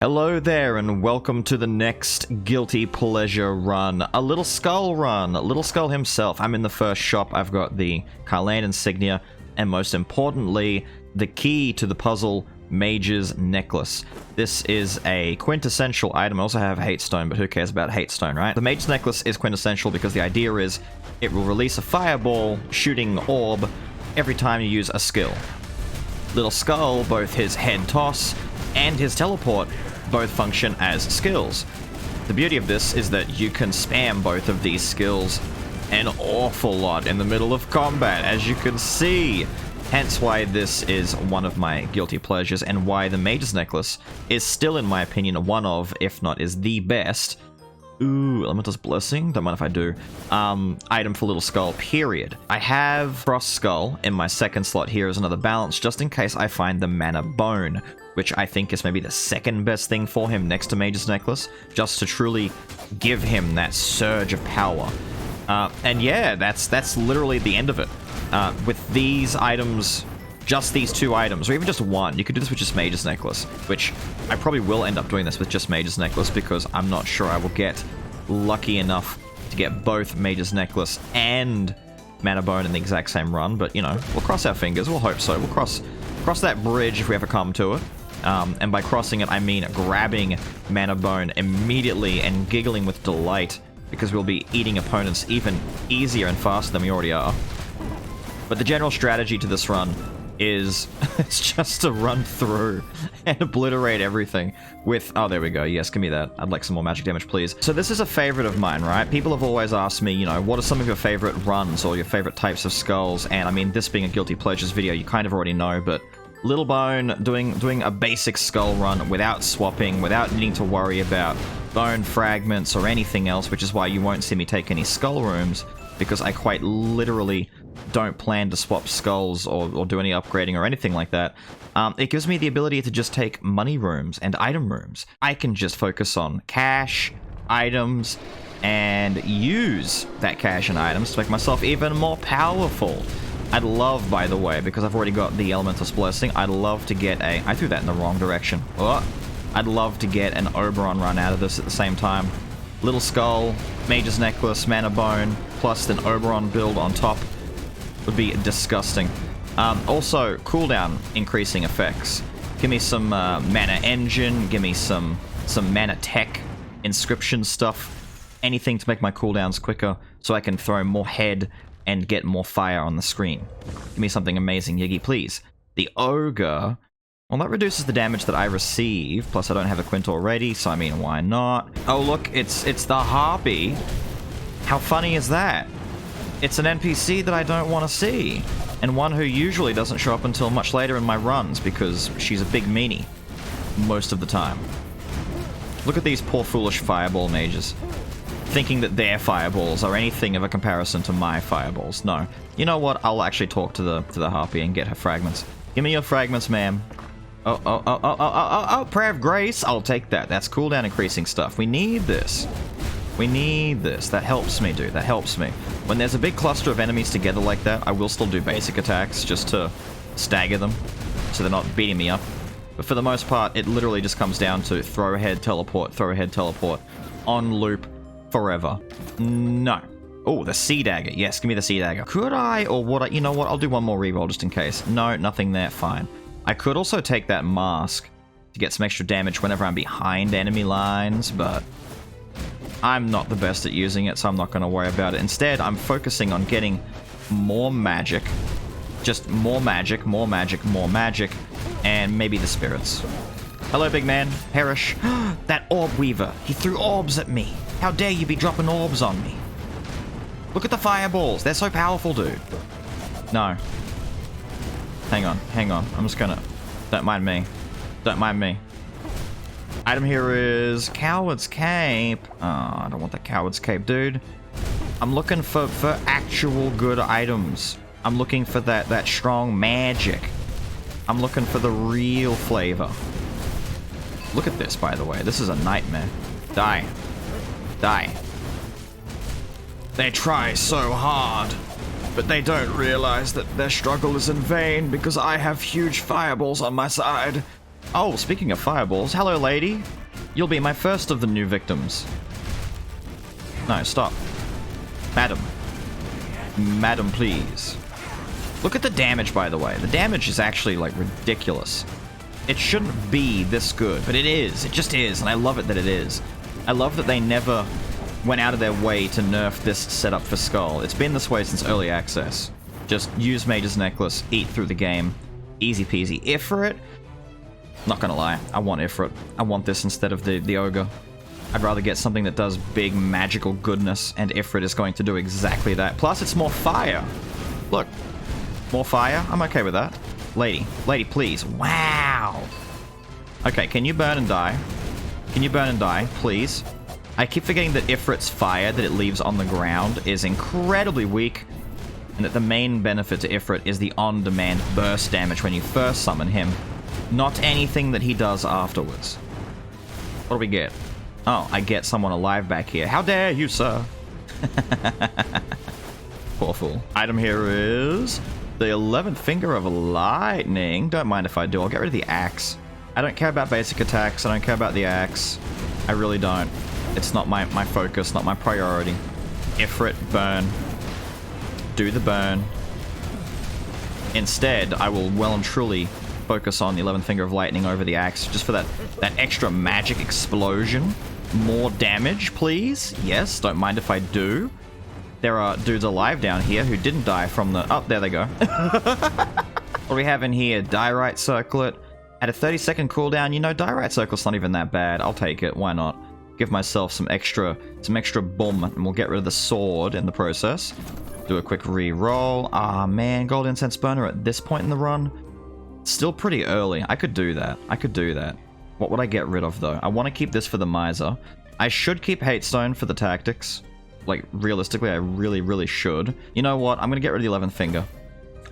Hello there and welcome to the next Guilty Pleasure run. A Little Skul run. Little Skul himself. I'm in the first shop. I've got the Karlan insignia and most importantly, the key to the puzzle, Mage's Necklace. This is a quintessential item. I also have Hate Stone, but who cares about Hate Stone, right? The Mage's Necklace is quintessential because the idea is it will release a fireball shooting orb every time you use a skill. Little Skul, both his head toss and his teleport, both function as skills. The beauty of this is that you can spam both of these skills an awful lot in the middle of combat, as you can see. Hence why this is one of my guilty pleasures and why the Mage's Necklace is still, in my opinion, one of, if not is the best, Elemental's Blessing, don't mind if I do, item for Little Skul, period. I have Frost Skull in my second slot here as another balance, just in case I find the Mana Bone, which I think is maybe the second best thing for him next to Mage's Necklace, just to truly give him that surge of power. And yeah, that's literally the end of it. With these items, just these two items, or even just one, you could do this with just Mage's Necklace, which I probably will end up doing this with just Mage's Necklace because I'm not sure I will get lucky enough to get both Mage's Necklace and Mana Bone in the exact same run, but you know, we'll cross our fingers, we'll hope so. We'll cross that bridge if we ever come to it. And by crossing it, I mean grabbing Mana Bone immediately and giggling with delight, because we'll be eating opponents even easier and faster than we already are. But the general strategy to this run is it's just to run through and obliterate everything with... Oh, there we go. Yes, give me that. I'd like some more magic damage, please. So this is a favorite of mine, right? People have always asked me, you know, what are some of your favorite runs or your favorite types of skulls? And I mean, this being a Guilty Pleasures video, you kind of already know, but Little Bone doing a basic skull run without swapping, without needing to worry about bone fragments or anything else, which is why you won't see me take any skull rooms, because I quite literally don't plan to swap skulls or do any upgrading or anything like that. It gives me the ability to just take money rooms and item rooms. I can just focus on cash, items, and use that cash and items to make myself even more powerful. I'd love, by the way, because I've already got the Elemental's Blessing, I'd love to get a... I threw that in the wrong direction. Oh, I'd love to get an Oberon run out of this at the same time. Little Skul, Mage's Necklace, Mana Bone, plus an Oberon build on top would be disgusting. Also, cooldown increasing effects. Give me some Mana Engine, give me some Mana Tech, Inscription stuff, anything to make my cooldowns quicker so I can throw more head and get more fire on the screen. Give me something amazing, Yiggy, please. The Ogre, well, that reduces the damage that I receive, plus I don't have a Quint already, so I mean, why not? Oh, look, it's the Harpy. How funny is that? It's an NPC that I don't want to see, and one who usually doesn't show up until much later in my runs, because she's a big meanie most of the time. Look at these poor foolish fireball mages, thinking that their fireballs are anything of a comparison to my fireballs. No. You know what? I'll actually talk to the Harpy and get her fragments. Give me your fragments, ma'am. Oh, Prayer of Grace. I'll take that. That's cooldown increasing stuff. We need this. We need this. That helps me, dude. That helps me. When there's a big cluster of enemies together like that, I will still do basic attacks just to stagger them so they're not beating me up. But for the most part, it literally just comes down to throw ahead, teleport, on loop, forever. No. Oh, the Sea Dagger. Yes, give me the Sea Dagger. Could I, or would I? You know what? I'll do one more reroll just in case. No, nothing there. Fine. I could also take that mask to get some extra damage whenever I'm behind enemy lines, but I'm not the best at using it, so I'm not going to worry about it. Instead, I'm focusing on getting more magic. Just more magic, and maybe the spirits. Hello, big man. Perish. That Orb Weaver. He threw orbs at me. How dare you be dropping orbs on me? Look at the fireballs. They're so powerful, dude. No. Hang on. I'm just gonna... Don't mind me. Item here is Coward's Cape. Oh, I don't want that Coward's Cape, dude. I'm looking for actual good items. I'm looking for that strong magic. I'm looking for the real flavor. Look at this, by the way. This is a nightmare. Die. They try so hard, but they don't realize that their struggle is in vain because I have huge fireballs on my side. Oh, speaking of fireballs, hello lady. You'll be my first of the new victims. No, stop. Madam. Madam, please. Look at the damage, by the way. The damage is actually, like, ridiculous. It shouldn't be this good, but it is. It just is, and I love it that it is. I love that they never went out of their way to nerf this setup for Skul. It's been this way since early access. Just use Mage's Necklace, eat through the game. Easy peasy. Ifrit? Not gonna lie, I want Ifrit. I want this instead of the Ogre. I'd rather get something that does big magical goodness, and Ifrit is going to do exactly that. Plus, it's more fire. Look. More fire? I'm okay with that. Lady. Lady, please. Wow! Okay, can you burn and die? Can you burn and die, please? I keep forgetting that Ifrit's fire that it leaves on the ground is incredibly weak, and that the main benefit to Ifrit is the on-demand burst damage when you first summon him, not anything that he does afterwards. What do we get? Oh, I get someone alive back here. How dare you, sir? Poor fool. Item here is the 11th Finger of Lightning. Don't mind if I do. I'll get rid of the axe. I don't care about basic attacks. I don't care about the axe. I really don't. It's not my focus, not my priority. Ifrit, burn. Do the burn. Instead, I will well and truly focus on the 11th Finger of Lightning over the axe, just for that extra magic explosion. More damage, please. Yes, don't mind if I do. There are dudes alive down here who didn't die from the... Oh, there they go. What do we have in here? Diorite Circlet. At a 30-second cooldown, you know, Diorite Circlet's not even that bad. I'll take it. Why not? Give myself some extra boom, and we'll get rid of the sword in the process. Do a quick re-roll. Ah, man, Gold Incense Burner at this point in the run. Still pretty early. I could do that. I could do that. What would I get rid of, though? I want to keep this for the Miser. I should keep Hatestone for the tactics. Like, realistically, I really should. You know what? I'm going to get rid of the 11th Finger.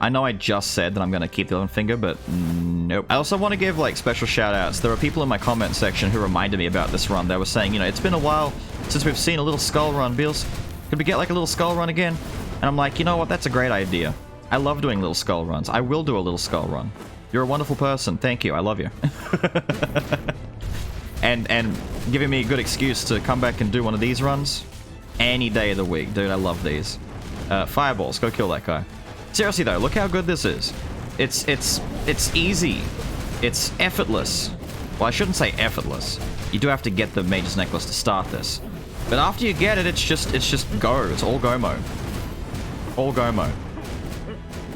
I know I just said that I'm going to keep the 11th Finger, but nope. I also want to give, like, special shout-outs. There are people in my comment section who reminded me about this run. They were saying, you know, it's been a while since we've seen a little Skul run. Beelz, could we get, like, a little Skul run again? And I'm like, you know what? That's a great idea. I love doing little Skul runs. I will do a little Skul run. You're a wonderful person. Thank you. I love you. and giving me a good excuse to come back and do one of these runs any day of the week. Dude, I love these. Fireballs. Go kill that guy. Seriously, though, look how good this is. It's easy. It's effortless. Well, I shouldn't say effortless. You do have to get the Mage's Necklace to start this. But after you get it, it's just go. It's all go mode. All go mode.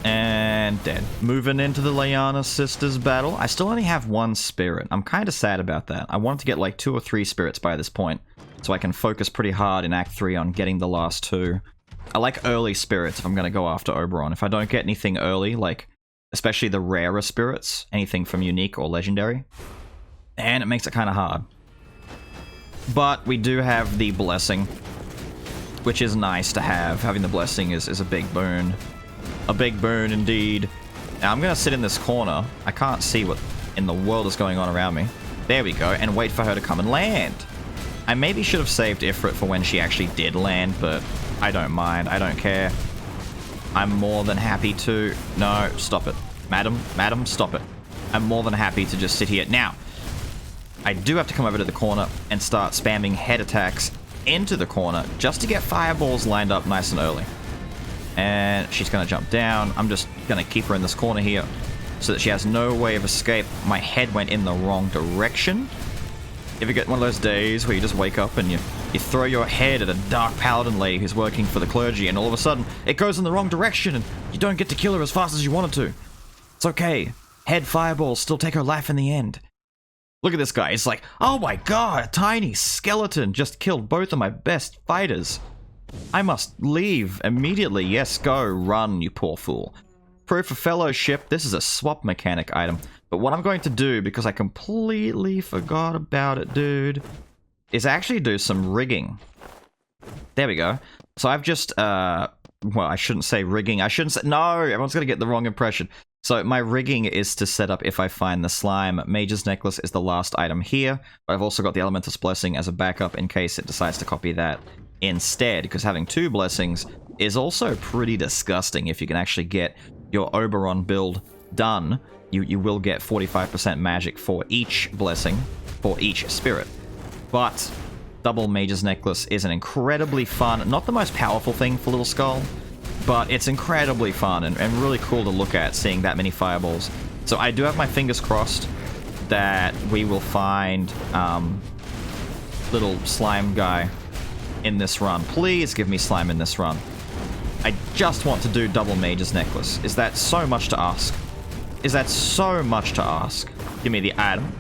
And dead. Moving into the Leiana Sisters battle. I still only have one spirit. I'm kind of sad about that. I wanted to get like 2 or 3 spirits by this point, so I can focus pretty hard in Act 3 on getting the last 2. I like early spirits if I'm going to go after Oberon. If I don't get anything early, like especially the rarer spirits, anything from Unique or Legendary, and it makes it kind of hard. But we do have the Blessing, which is nice to have. Having the Blessing is a big boon. A big boon indeed. Now I'm going to sit in this corner. I can't see what in the world is going on around me. There we go, and wait for her to come and land. I maybe should have saved Ifrit for when she actually did land, but I don't mind. I don't care. I'm more than happy to... No, stop it. Madam, stop it. I'm more than happy to just sit here. Now, I do have to come over to the corner and start spamming head attacks into the corner just to get fireballs lined up nice and early. And she's going to jump down. I'm just going to keep her in this corner here so that she has no way of escape. My head went in the wrong direction. You ever get one of those days where you just wake up and you throw your head at a dark paladin lady who's working for the clergy, and all of a sudden it goes in the wrong direction and you don't get to kill her as fast as you wanted to? It's okay. Head fireballs still take her life in the end. Look at this guy. It's like, oh my god, a tiny skeleton just killed both of my best fighters. I must leave immediately. Yes, go. Run, you poor fool. Proof of fellowship. This is a swap mechanic item. But what I'm going to do, because I completely forgot about it, dude, is actually do some rigging. There we go. So I've just, well, I shouldn't say rigging. I shouldn't say, no, everyone's going to get the wrong impression. So my rigging is to set up if I find the slime. Mage's Necklace is the last item here, but I've also got the Elemental's Blessing as a backup in case it decides to copy that instead, because having 2 blessings is also pretty disgusting if you can actually get your Oberon build done you will get 45% magic for each blessing, for each spirit. But double Mage's Necklace is an incredibly fun, not the most powerful thing for Little Skull, but it's incredibly fun and really cool to look at, seeing that many fireballs. So I do have my fingers crossed that we will find little slime guy in this run. Please give me slime in this run. I just want to do double Mage's Necklace. Is that so much to ask? Is that so much to ask? Give me the item.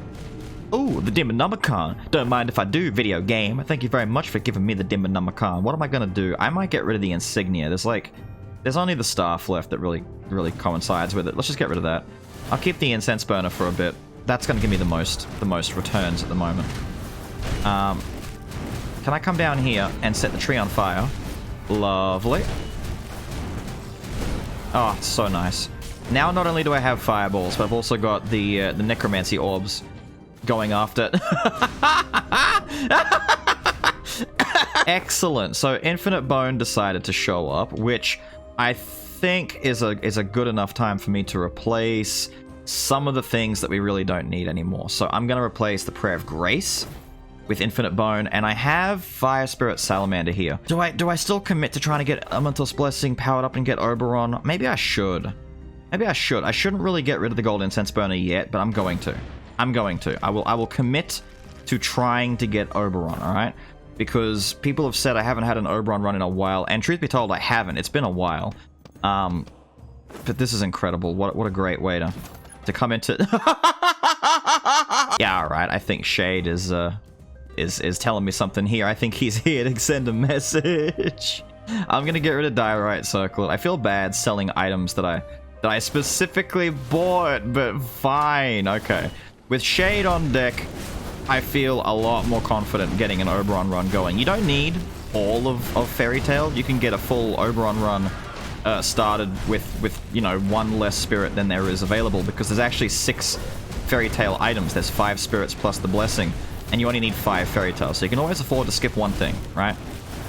Ooh, the Demonomicon. Don't mind if I do, video game. Thank you very much for giving me the Demonomicon. What am I gonna do? I might get rid of the insignia. There's only the staff left that really coincides with it. Let's just get rid of that. I'll keep the incense burner for a bit. That's gonna give me the most returns at the moment. Can I come down here and set the tree on fire? Lovely. Oh, it's so nice. Now not only do I have fireballs, but I've also got the necromancy orbs going after it. Excellent. So Infinite Bone decided to show up, which I think is a good enough time for me to replace some of the things that we really don't need anymore. So I'm going to replace the Prayer of Grace with Infinite Bone, and I have Fire Spirit Salamander here. Do I still commit to trying to get Elemental's Blessing powered up and get Oberon? Maybe I should. Maybe I should. I shouldn't really get rid of the Gold Incense Burner yet, but I'm going to. I will commit to trying to get Oberon, alright? Because people have said I haven't had an Oberon run in a while, and truth be told, I haven't. It's been a while. But this is incredible. What a great way to come into... Yeah, alright. I think Shade is telling me something here. I think he's here to send a message. I'm gonna get rid of Diorite Circlet. I feel bad selling items that I specifically bought, but fine. Okay. With Shade on deck, I feel a lot more confident getting an Oberon run going. You don't need all of Fairy Tail. You can get a full Oberon run started with you know, one less spirit than there is available, because there's actually 6 Fairy Tail items. There's 5 spirits plus the blessing, and you only need 5 Fairy Tails, so you can always afford to skip one thing, right?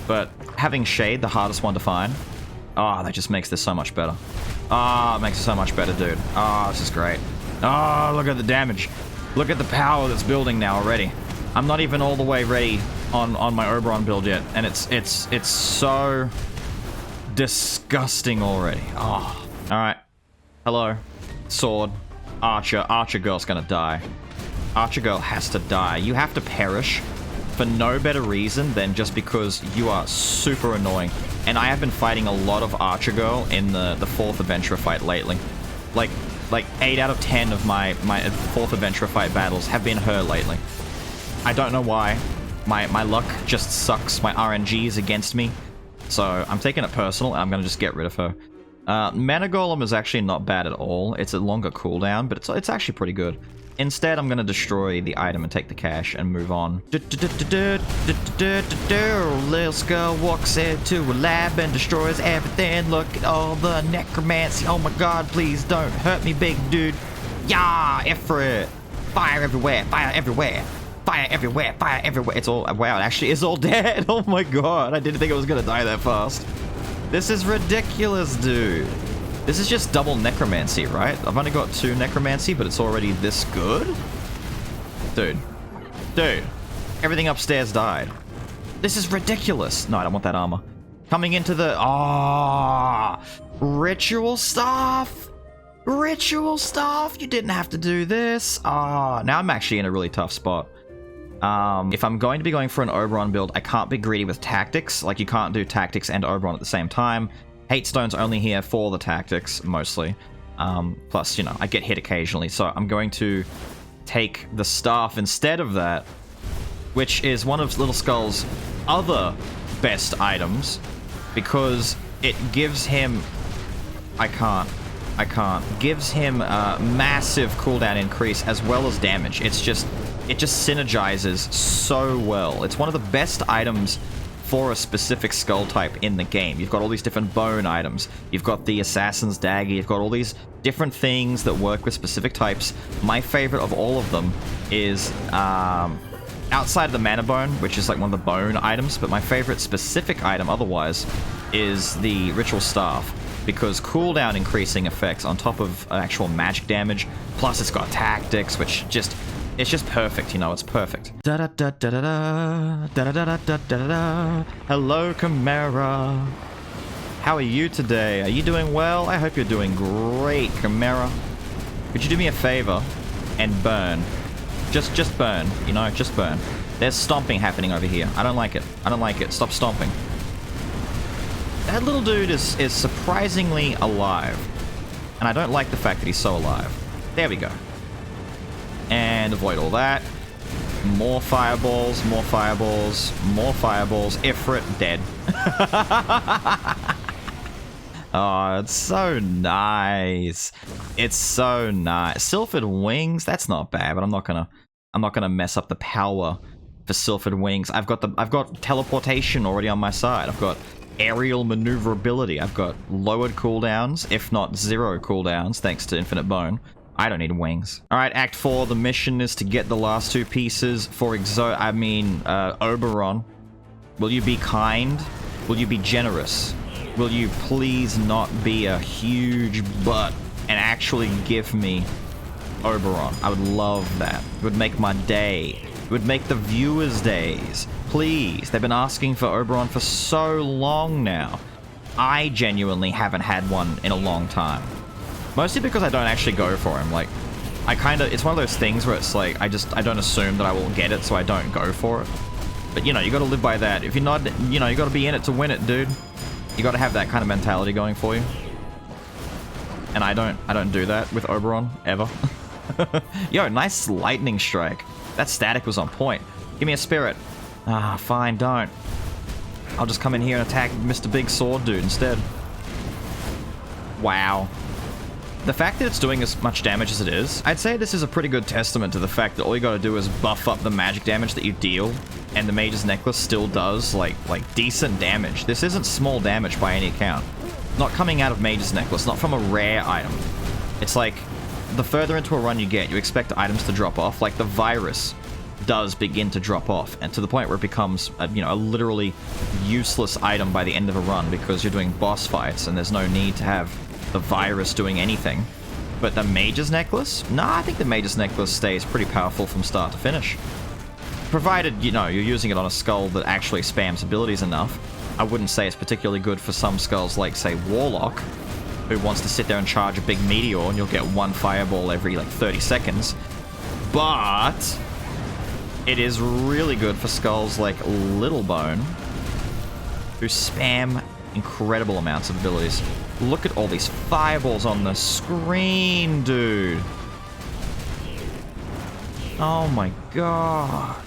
But having Shade, the hardest one to find, that just makes this so much better. It makes it so much better, dude. This is great. Look at the damage. Look at the power that's building now already. I'm not even all the way ready on my Oberon build yet, and it's so disgusting already. Alright. Hello. Sword. Archer. Archer girl's gonna die. Archer girl has to die. You have to perish for no better reason than just because you are super annoying. And I have been fighting a lot of Archer girl in the 4th Adventure fight lately. Like 8 out of 10 of my 4th Adventure fight battles have been her lately. I don't know why. My luck just sucks. My RNG is against me. So I'm taking it personal, and I'm going to just get rid of her. Mana Golem is actually not bad at all. It's a longer cooldown, but it's actually pretty good. Instead, I'm going to destroy the item and take the cash and move on. Little Skull walks into a lab and destroys everything. Look at all the necromancy. Oh my god, please don't hurt me, big dude. Yeah, Ifrit. Fire everywhere, fire everywhere. Fire everywhere, fire everywhere. It's all... Wow, it actually is all dead. Oh my god, I didn't think it was going to die that fast. This is ridiculous, dude. This is just double necromancy, right? I've only got 2 necromancy, but it's already this good? Dude. Everything upstairs died. This is ridiculous. No, I don't want that armor. Coming into the... Ritual stuff? Ritual stuff? You didn't have to do this. Now I'm actually in a really tough spot. If I'm going to be going for an Oberon build, I can't be greedy with tactics. Like, you can't do tactics and Oberon at the same time. Hate Stone's only here for the tactics, mostly. Plus, you know, I get hit occasionally, so I'm going to take the staff instead of that, which is one of Little Skull's other best items, because it gives him... I can't. Gives him a massive cooldown increase as well as damage. It just synergizes so well. It's one of the best items for a specific skull type in the game. You've got all these different bone items. You've got the Assassin's Dagger. You've got all these different things that work with specific types. My favorite of all of them is, outside of the Mana Bone, which is like one of the bone items, but my favorite specific item otherwise is the Ritual Staff. because cooldown increasing effects on top of actual magic damage, plus it's got tactics, which just, it's just perfect, you know, it's perfect. Da da da da da da da da da da da da. Hello, Chimera. How are you today? Are you doing well? I hope you're doing great, Chimera. Could you do me a favor and burn? Just burn, you know, just burn. There's stomping happening over here. I don't like it. I don't like it. Stop stomping. That little dude is surprisingly alive. And I don't like the fact that he's so alive. There we go. And avoid all that. More fireballs, more fireballs, more fireballs. Ifrit, dead. Oh, it's so nice. It's so nice. Sylphid wings, that's not bad, but I'm not gonna mess up the power for Sylphid wings. I've got teleportation already on my side. I've got aerial maneuverability. I've got lowered cooldowns, if not 0 cooldowns, thanks to Infinite Bone. I don't need wings. Alright, Act 4, the mission is to get the last 2 pieces for Oberon. Will you be kind? Will you be generous? Will you please not be a huge butt and actually give me Oberon? I would love that. It would make my day. It would make the viewers' days. Please. They've been asking for Oberon for so long now. I genuinely haven't had one in a long time. Mostly because I don't actually go for him. Like, it's one of those things where it's like, I don't assume that I will get it, so I don't go for it. But, you know, you gotta live by that. If you're not, you know, you gotta be in it to win it, dude. You gotta have that kind of mentality going for you. And I don't do that with Oberon, ever. Yo, nice lightning strike. That static was on point. Give me a spirit. Ah, fine, don't. I'll just come in here and attack Mr. Big Sword Dude instead. Wow. The fact that it's doing as much damage as it is, I'd say this is a pretty good testament to the fact that all you gotta do is buff up the magic damage that you deal, and the Mage's Necklace still does, like decent damage. This isn't small damage by any account. Not coming out of Mage's Necklace, not from a rare item. It's like, the further into a run you get, you expect items to drop off. Like, the virus does begin to drop off, and to the point where it becomes, a literally useless item by the end of a run, because you're doing boss fights, and there's no need to have the virus doing anything. But the Mage's Necklace? Nah, I think the Mage's Necklace stays pretty powerful from start to finish. Provided, you know, you're using it on a skull that actually spams abilities enough. I wouldn't say it's particularly good for some skulls like, say, Warlock, who wants to sit there and charge a big meteor and you'll get 1 fireball every, 30 seconds. But it is really good for skulls like Littlebone, who spam incredible amounts of abilities. Look at all these fireballs on the screen, dude. Oh my god.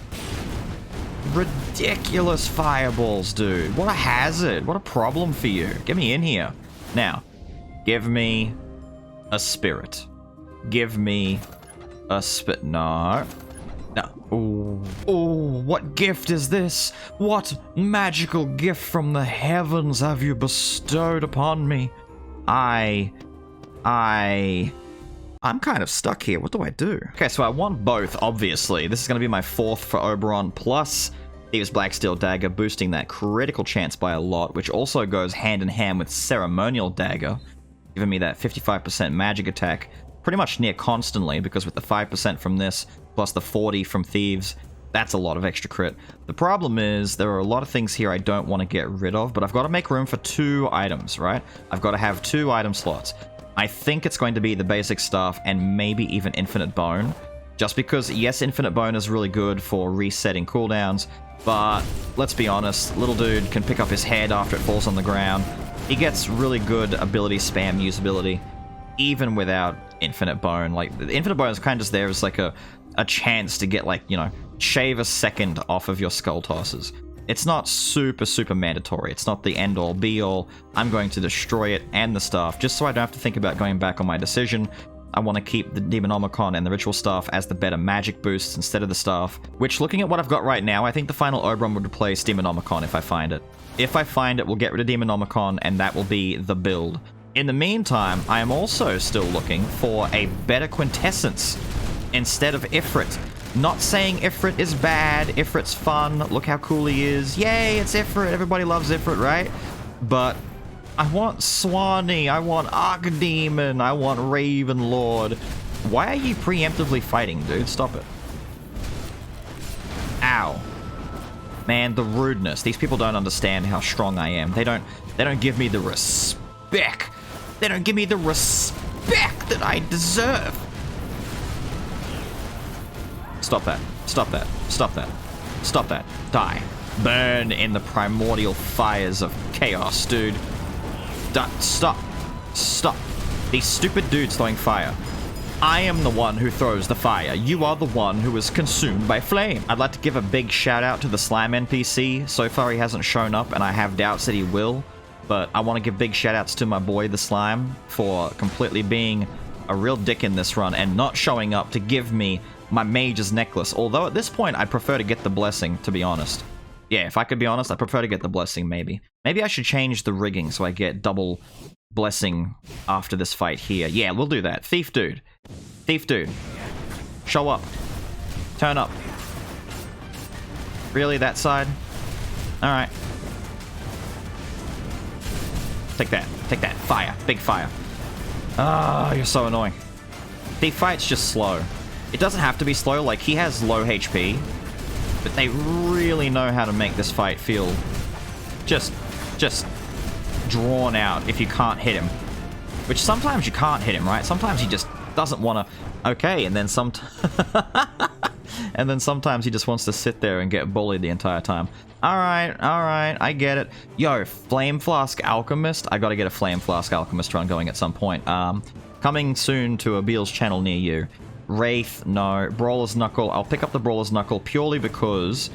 Ridiculous fireballs, dude. What a hazard. What a problem for you. Get me in here. Now, give me a spirit. Give me a No. Ooh. Ooh, what gift is this? What magical gift from the heavens have you bestowed upon me? I'm kind of stuck here. What do I do? Okay, so I want both, obviously. This is going to be my 4th for Oberon, plus Thieves' Blacksteel Dagger, boosting that critical chance by a lot, which also goes hand in hand with Ceremonial Dagger, giving me that 55% magic attack pretty much near constantly, because with the 5% from this, plus the 40 from Thieves, that's a lot of extra crit. The problem is, there are a lot of things here I don't want to get rid of, but I've got to make room for 2 items, right? I've got to have 2 item slots. I think it's going to be the basic stuff and maybe even Infinite Bone. Just because, yes, Infinite Bone is really good for resetting cooldowns, but let's be honest, little dude can pick up his head after it falls on the ground. He gets really good ability spam usability, even without Infinite Bone. Like, the Infinite Bone is kind of just there as like a chance to get, like, you know, shave a second off of your skull tosses. It's not super mandatory. It's not the end-all, be-all. I'm going to destroy it and the staff, just so I don't have to think about going back on my decision. I want to keep the Demonomicon and the Ritual Staff as the better magic boosts instead of the staff, which, looking at what I've got right now, I think the final Oberon would replace Demonomicon if I find it. If I find it, we'll get rid of Demonomicon, and that will be the build. In the meantime, I am also still looking for a better Quintessence instead of Ifrit. Not saying Ifrit is bad, Ifrit's fun, look how cool he is, yay, it's Ifrit, everybody loves Ifrit, right? But I want Swanee. I want Archdemon. I want Ravenlord. Why are you preemptively fighting, dude? Stop it. Ow. Man, the rudeness. These people don't understand how strong I am. They don't give me the respect. They don't give me the respect that I deserve. Stop that. Stop that. Stop that. Stop that. Die. Burn in the primordial fires of chaos, dude. Stop. Stop. These stupid dudes throwing fire. I am the one who throws the fire. You are the one who is consumed by flame. I'd like to give a big shout out to the slime NPC. So far he hasn't shown up and I have doubts that he will. But I want to give big shout outs to my boy the slime for completely being a real dick in this run and not showing up to give me my mage's necklace. Although at this point I'd prefer to get the blessing, to be honest. Yeah, if I could be honest, I prefer to get the blessing maybe. Maybe I should change the rigging so I get double blessing after this fight here. Yeah, we'll do that. Thief dude. Thief dude. Show up. Turn up. Really, that side? Alright. Take that. Take that. Fire. Big fire. Ah, you're so annoying. Thief fight's just slow. It doesn't have to be slow, like he has low HP, but they really know how to make this fight feel just drawn out if you can't hit him. Which sometimes you can't hit him, right? Sometimes he just doesn't want to... Okay, and then and then sometimes he just wants to sit there and get bullied the entire time. Alright, I get it. Yo, Flame Flask Alchemist. I gotta get a Flame Flask Alchemist run going at some point. Coming soon to a Beelz channel near you. Wraith, no. Brawler's Knuckle. I'll pick up the Brawler's Knuckle purely because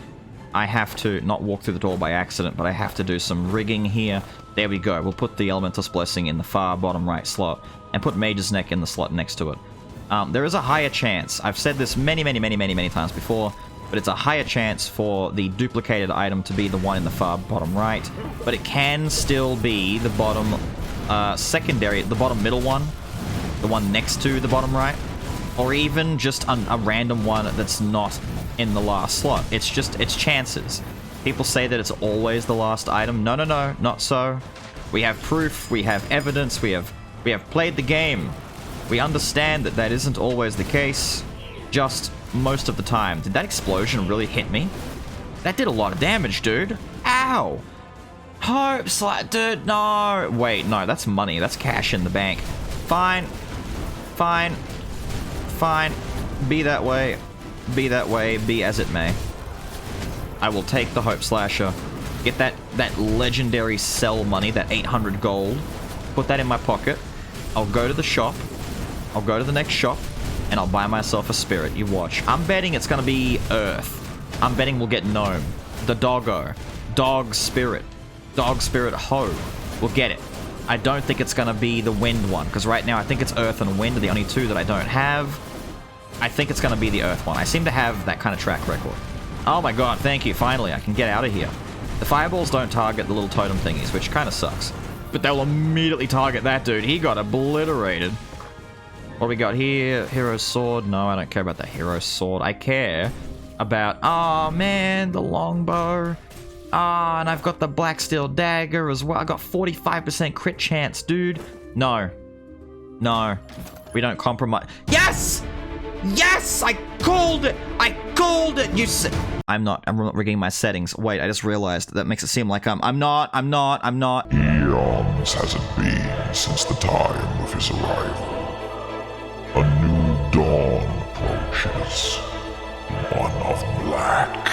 I have to not walk through the door by accident, but I have to do some rigging here. There we go. We'll put the Elemental's Blessing in the far bottom right slot and put Mage's Neck in the slot next to it. There is a higher chance. I've said this many times before, but it's a higher chance for the duplicated item to be the one in the far bottom right, but it can still be the bottom secondary, the bottom middle one, the one next to the bottom right, or even just a random one that's not in the last slot. It's chances. People say that it's always the last item. No, not so. We have proof, we have evidence, we have played the game. We understand that that isn't always the case, just most of the time. Did that explosion really hit me? That did a lot of damage, dude. Ow! Hopes, like, dude, no! Wait, no, that's money. That's cash in the bank. Fine. Fine. Fine. Be that way. Be that way. Be as it may. I will take the Hope Slasher. Get that legendary sell money, that 800 gold. Put that in my pocket. I'll go to the shop. I'll go to the next shop. And I'll buy myself a spirit. You watch. I'm betting it's gonna be Earth. I'm betting we'll get Gnome. The Doggo. Dog Spirit. Dog Spirit Ho. We'll get it. I don't think it's gonna be the Wind one, because right now I think it's Earth and Wind are the only two that I don't have. I think it's gonna be the Earth one. I seem to have that kind of track record. Oh my god, thank you. Finally, I can get out of here. The fireballs don't target the little totem thingies, which kind of sucks. But they'll immediately target that dude. He got obliterated. What do we got here? Hero's Sword. No, I don't care about the Hero's Sword. I care about... Oh, man, the longbow. Ah, and I've got the Black Steel Dagger as well. I got 45% crit chance, dude. No. No. We don't compromise. Yes! Yes! I called it! I called it! You said... I'm not rigging my settings. Wait, I just realized that makes it seem like I'm not. Eons has it been since the time of his arrival. A new dawn approaches. One of black.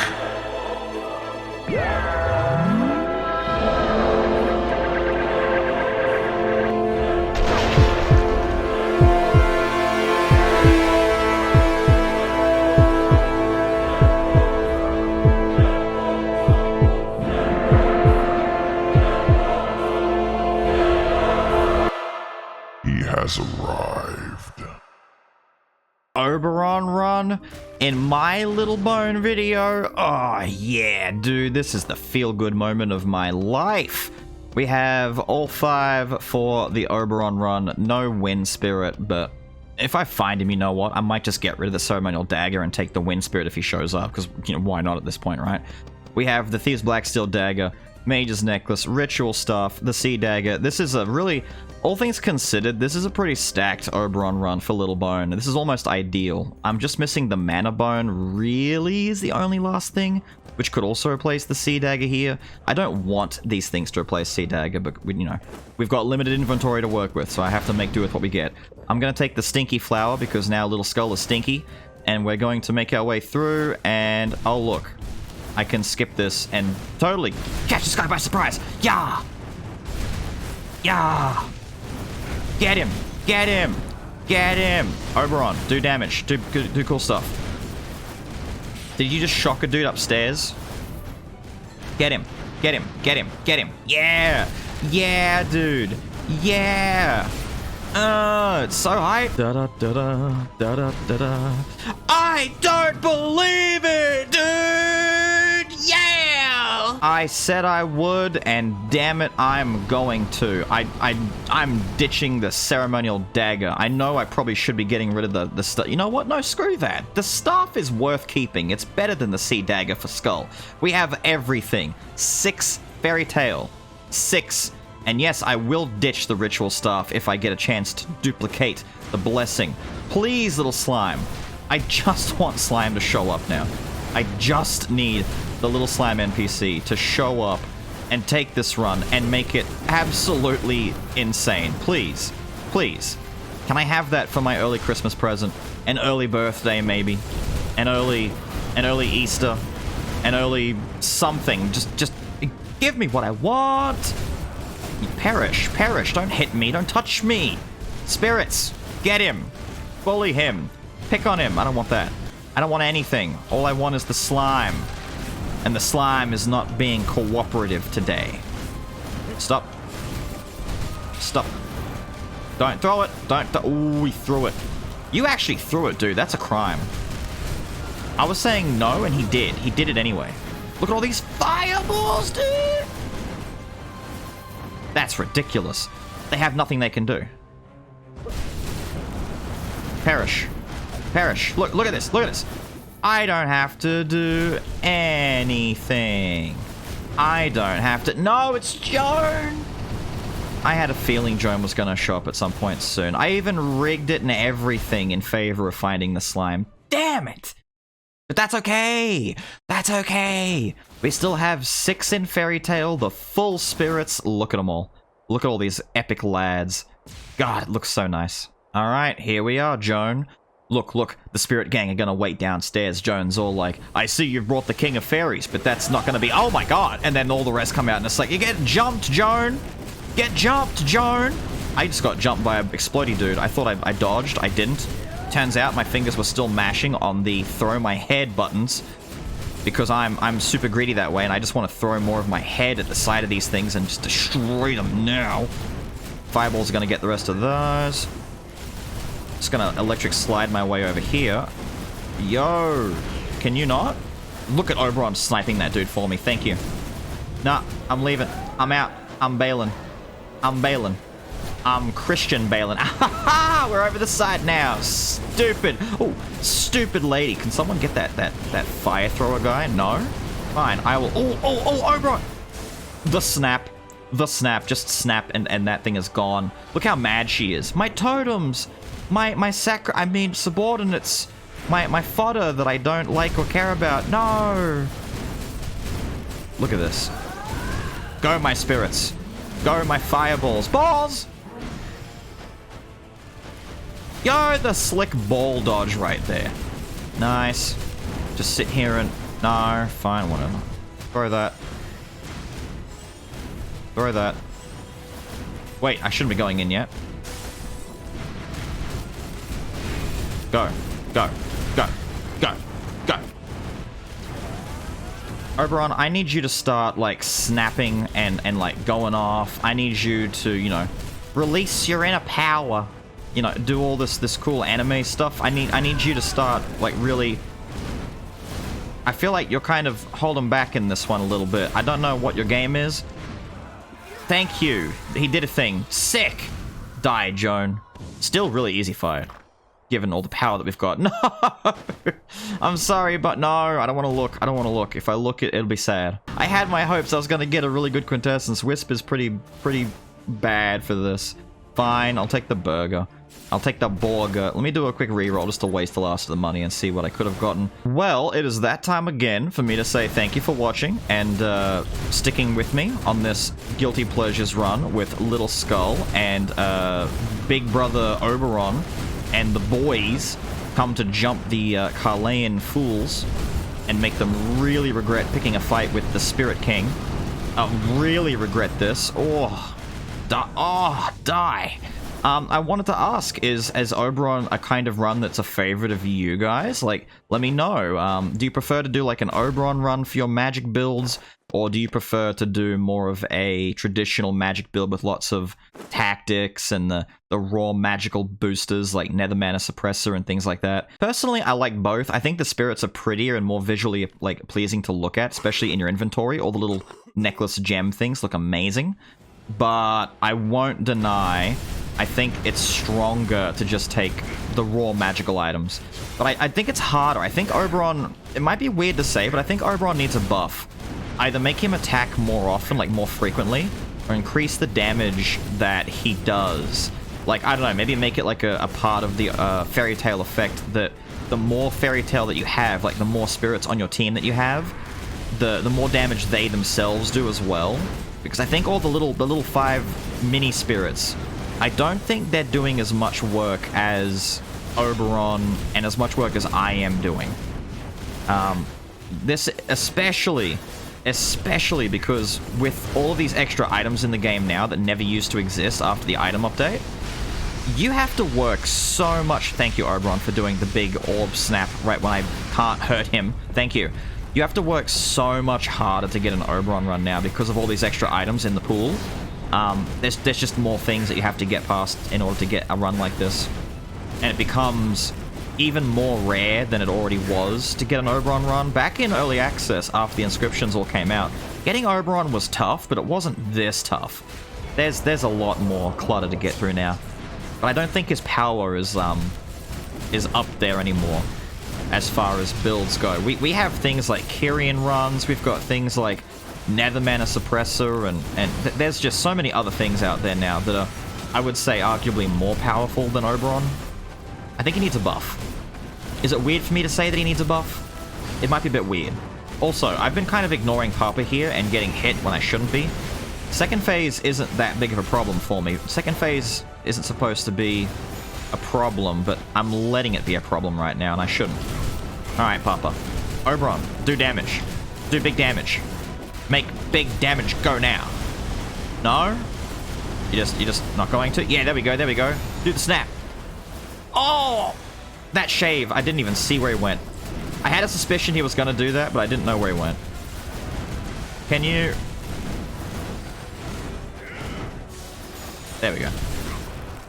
He has arrived. Oberon run in my little bone video. Oh yeah, dude, this is the feel-good moment of my life. We have all 5 for the Oberon run. No Wind Spirit, but if I find him, you know what? I might just get rid of the Ceremonial Dagger and take the Wind Spirit if he shows up, because, you know, why not at this point, right? We have the Thieves' Black Steel Dagger, Mage's Necklace, Ritual Staff, the Sea Dagger. This is a really, all things considered, this is a pretty stacked Oberon run for Little Bone. This is almost ideal. I'm just missing the Mana Bone, really is the only last thing, which could also replace the Sea Dagger here. I don't want these things to replace Sea Dagger, but, you know, we've got limited inventory to work with, so I have to make do with what we get. I'm going to take the Stinky Flower, because now Little Skull is stinky, and we're going to make our way through, and, oh look. I can skip this and totally catch this guy by surprise. Yeah! Yeah! Get him! Get him! Get him! Oberon, do damage. Do cool stuff. Did you just shock a dude upstairs? Get him! Get him! Get him! Get him! Yeah! Yeah, dude! Yeah! It's so hype. Da da da da da da da da. I don't believe it, dude! Yeah! I said I would, and damn it, I'm going to. I'm ditching the ceremonial dagger. I know I probably should be getting rid of the stuff. You know what? No, screw that. The staff is worth keeping. It's better than the sea dagger for Skull. We have everything. 6 fairy tale. 6. And yes, I will ditch the ritual staff if I get a chance to duplicate the blessing. Please, little slime. I just want slime to show up now. I just need the little slime NPC to show up and take this run and make it absolutely insane. Please. Please. Can I have that for my early Christmas present? An early birthday, maybe? An early Easter? An early something? Just give me what I want. Perish, perish, don't hit me, don't touch me. Spirits, get him. Bully him. Pick on him, I don't want that. I don't want anything. All I want is the slime. And the slime is not being cooperative today. Stop. Stop. Don't throw it. Ooh, he threw it. You actually threw it, dude, that's a crime. I was saying no, and he did. He did it anyway. Look at all these fireballs, dude! That's ridiculous. They have nothing they can do. Perish. Perish. Look at this. Look at this. I don't have to do anything. I don't have to... No, it's Joan! I had a feeling Joan was going to show up at some point soon. I even rigged it and everything in favor of finding the slime. Damn it! But that's okay. That's okay. We still have 6 in Fairy Tale, the full spirits. Look at them all. Look at all these epic lads. God, it looks so nice. All right, here we are, Joan. Look, the spirit gang are gonna wait downstairs. Joan's all like, I see you've brought the King of Fairies, but that's not gonna be, oh my god. And then all the rest come out and it's like, you get jumped, Joan. Get jumped, Joan. I just got jumped by an explodey dude. I thought I dodged, I didn't. Turns out my fingers were still mashing on the throw my head buttons because I'm super greedy that way and I just want to throw more of my head at the side of these things and just destroy them now. Fireballs are going to get the rest of those. Just going to electric slide my way over here. Yo, can you not? Look at Oberon sniping that dude for me. Thank you. Nah, I'm leaving. I'm out. I'm bailing. I'm bailing. I'm Christian bailing. We're over the side now. Stupid. Oh, stupid lady. Can someone get that fire thrower guy? No? Fine. I will. Oh, Oberon. The snap. The snap. Just snap and that thing is gone. Look how mad she is. My totems. My subordinates. My fodder that I don't like or care about. No. Look at this. Go, my spirits. Go, my fireballs. Balls! Yo, the slick ball dodge right there. Nice. Just sit here and... No, fine, whatever. Throw that. Throw that. Wait, I shouldn't be going in yet. Go. Go. Go. Go. Go. Oberon, I need you to start, like, snapping and like, going off. I need you to, you know, release your inner power. You know, do all this cool anime stuff. I need you to start, like, really... I feel like you're kind of holding back in this one a little bit. I don't know what your game is. Thank you. He did a thing. Sick! Die, Joan. Still really easy fight. given all the power that we've got. No! I'm sorry, but no, I don't want to look. I don't want to look. If I look, it'll be sad. I had my hopes I was going to get a really good quintessence. Wisp is pretty bad for this. Fine, I'll take the burger. I'll take the burger. Let me do a quick reroll just to waste the last of the money and see what I could have gotten. Well, it is that time again for me to say thank you for watching and sticking with me on this Guilty Pleasures run with Little Skull and Big Brother Oberon and the boys come to jump the Carlean fools and make them really regret picking a fight with the Spirit King. Really regret this. Oh, die. I wanted to ask, is Oberon a kind of run that's a favorite of you guys? Like, let me know. Do you prefer to do like an Oberon run for your magic builds? Or do you prefer to do more of a traditional magic build with lots of tactics and the raw magical boosters like Nether Mana Suppressor and things like that? Personally, I like both. I think the spirits are prettier and more visually like pleasing to look at, especially in your inventory. All the little necklace gem things look amazing. But I won't deny, I think it's stronger to just take the raw magical items. But I think it's harder. I think Oberon, it might be weird to say, but I think Oberon needs a buff. Either make him attack more often, like more frequently, or increase the damage that he does. Like, I don't know, maybe make it like a part of the fairy tale effect that the more fairy tale that you have, like the more spirits on your team that you have, the more damage they themselves do as well. Because I think all the little 5 mini spirits, I don't think they're doing as much work as Oberon and as much work as I am doing. This especially because with all of these extra items in the game now that never used to exist after the item update, you have to work so much. Thank you, Oberon, for doing the big orb snap right when I can't hurt him. Thank you. You have to work so much harder to get an Oberon run now because of all these extra items in the pool. There's just more things that you have to get past in order to get a run like this. And it becomes even more rare than it already was to get an Oberon run. Back in early access, after the inscriptions all came out, getting Oberon was tough, but it wasn't this tough. There's a lot more clutter to get through now. But I don't think his power is up there anymore. As far as builds go, we have things like Kyrian runs, we've got things like Nether Mana Suppressor, and there's just so many other things out there now that are, I would say, arguably more powerful than Oberon. I think he needs a buff. Is it weird for me to say that he needs a buff? It might be a bit weird. Also, I've been kind of ignoring Papa here and getting hit when I shouldn't be. Second phase isn't that big of a problem for me. Second phase isn't supposed to be a problem, but I'm letting it be a problem right now, and I shouldn't. Alright, Papa. Oberon, do damage. Do big damage. Make big damage go now. No? You're just not going to? Yeah, there we go, there we go. Do the snap. Oh! That shave, I didn't even see where he went. I had a suspicion he was going to do that, but I didn't know where he went. Can you... There we go.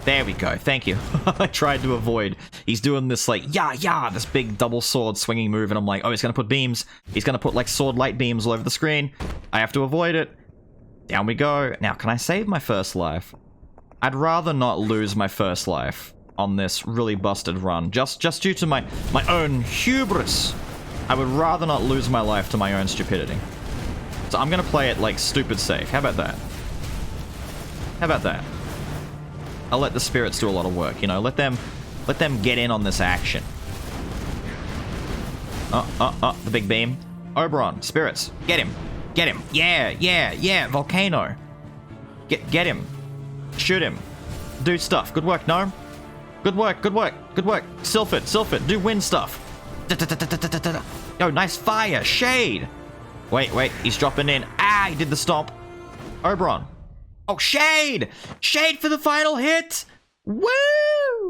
There we go. Thank you. I tried to avoid. He's doing this like, this big double sword swinging move, and I'm like, oh, he's going to put beams. He's going to put like sword light beams all over the screen. I have to avoid it. Down we go. Now, can I save my first life? I'd rather not lose my first life on this really busted run. Just due to my own hubris. I would rather not lose my life to my own stupidity. So I'm going to play it like stupid safe. How about that? How about that? I'll let the spirits do a lot of work, you know, let them get in on this action. The big beam. Oberon, spirits, get him. Get him. Yeah, volcano. Get him. Shoot him. Do stuff. Good work, Gnome. Good work. Sylphid, do wind stuff. Yo, nice fire, shade. Wait, he's dropping in. Ah, he did the stomp. Oberon. Oh, Shade! Shade for the final hit! Woo!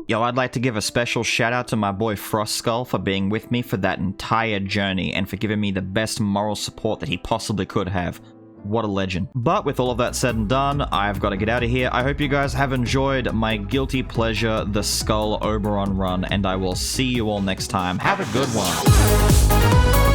Yo, I'd like to give a special shout out to my boy Frost Skull for being with me for that entire journey and for giving me the best moral support that he possibly could have. What a legend. But with all of that said and done, I've got to get out of here. I hope you guys have enjoyed my guilty pleasure, the Skull Oberon run, and I will see you all next time. Have a good one.